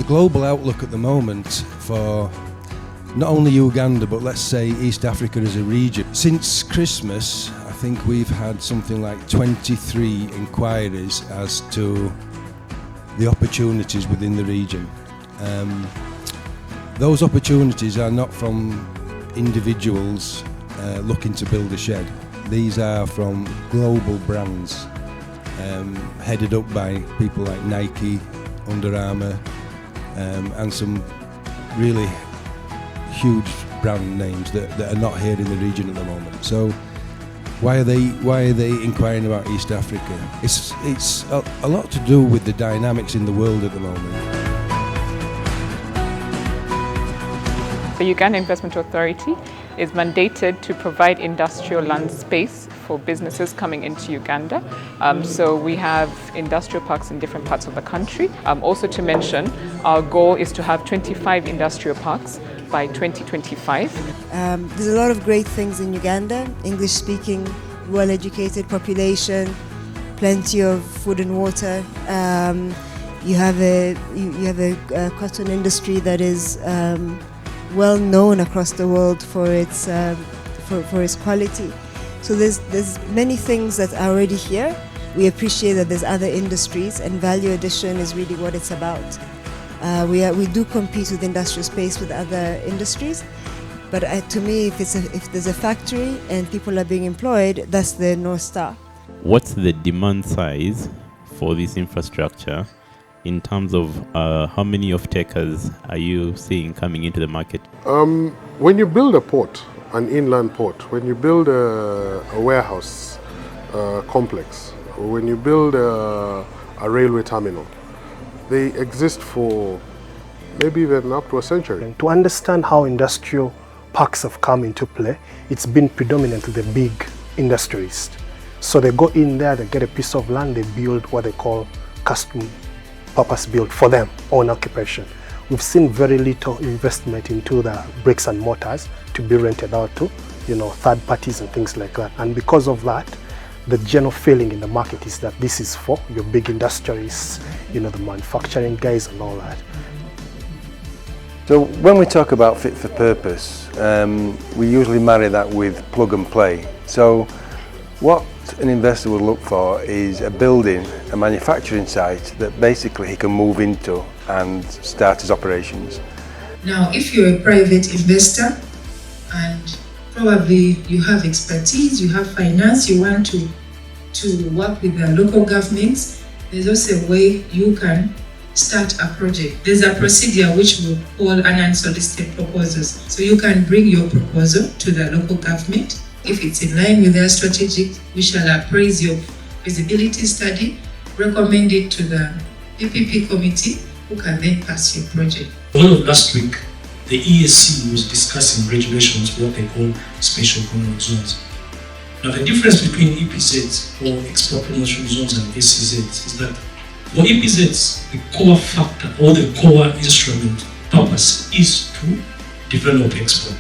global outlook at the moment for not only Uganda, but let's say East Africa as a region. Since Christmas, I think we've had something like 23 inquiries as to the opportunities within the region. Those opportunities are not from individuals looking to build a shed. These are from global brands headed up by people like Nike, Under Armour, and some really huge brand names that are not here in the region at the moment. So why are they inquiring about East Africa? It's a lot to do with the dynamics in the world at the moment. The Uganda Investment Authority is mandated to provide industrial land space for businesses coming into Uganda. So we have industrial parks in different parts of the country. Also to mention, our goal is to have 25 industrial parks by 2025. There's a lot of great things in Uganda. English-speaking, well-educated population, plenty of food and water. You have a cotton industry that is well known across the world for its quality. So there's many things that are already here. We appreciate that there's other industries, and value addition is really what it's about. We do compete with industrial space with other industries, but to me, if there's a factory and people are being employed, that's the North Star. What's the demand size for this infrastructure in terms of how many off-takers are you seeing coming into the market? When you build a port, an inland port, when you build a warehouse complex, or when you build a railway terminal, they exist for maybe even up to a century. And to understand how industrial parks have come into play, it's been predominantly the big industries. So they go in there, they get a piece of land, they build what they call custom purpose built for them, own occupation. We've seen very little investment into the bricks and mortars to be rented out to, third parties and things like that. And because of that, the general feeling in the market is that this is for your big industries, the manufacturing guys and all that. So when we talk about fit for purpose, we usually marry that with plug and play. So what an investor would look for is a building, a manufacturing site that basically he can move into and start his operations. Now, if you're a private investor and probably you have expertise, you have finance, you want to work with the local governments, there's also a way you can start a project. There's a procedure which we call unsolicited proposals. So you can bring your proposal to the local government. If it's in line with their strategic, we shall appraise your feasibility study, recommend it to the PPP committee, who can then pass your project. All of last week, the ESC was discussing regulations, what they call special economic zones. Now the difference between EPZs or export promotion zones and SEZs is that for EPZs, the core factor or the core instrument purpose is to develop export.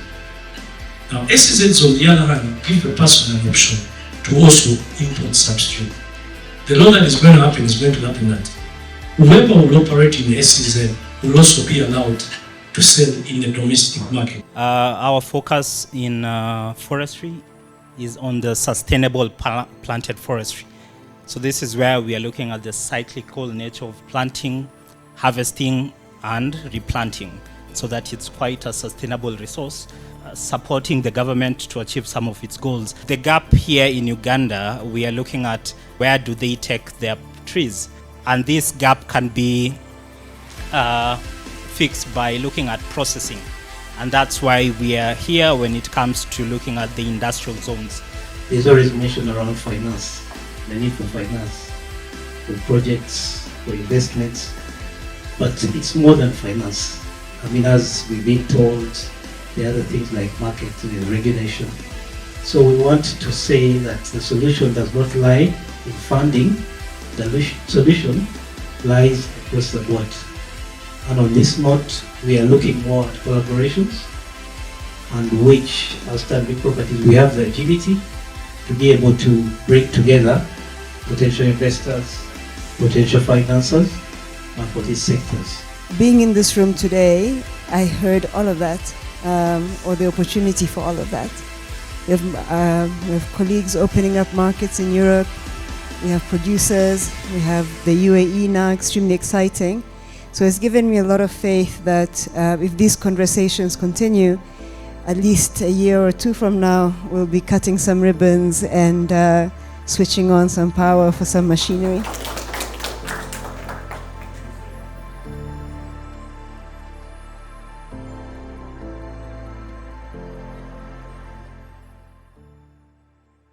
Now SEZs on the other hand give the person an option to also import substitute. The law that is going to happen is going to happen that whoever will operate in the SEZ will also be allowed to sell in the domestic market. Our focus in forestry is on the sustainable planted forestry. So this is where we are looking at the cyclical nature of planting, harvesting and replanting, so that it's quite a sustainable resource, supporting the government to achieve some of its goals. The gap here in Uganda, we are looking at where do they take their trees, and this gap can be fixed by looking at processing. And that's why we are here when it comes to looking at the industrial zones. There's always mention around finance, the need for finance, for projects, for investments, but it's more than finance. I mean, as we've been told, there are other things like market regulation. So we want to say that the solution does not lie in funding, the solution lies across the board. And on this note, we are looking more at collaborations, and which, as Stanbic Properties, we have the agility to be able to bring together potential investors, potential financiers, and for these sectors. being in this room today, I heard all of that, or the opportunity for all of that. We have colleagues opening up markets in Europe. We have producers. We have the UAE now, extremely exciting. So it's given me a lot of faith that if these conversations continue, at least a year or two from now, we'll be cutting some ribbons and switching on some power for some machinery.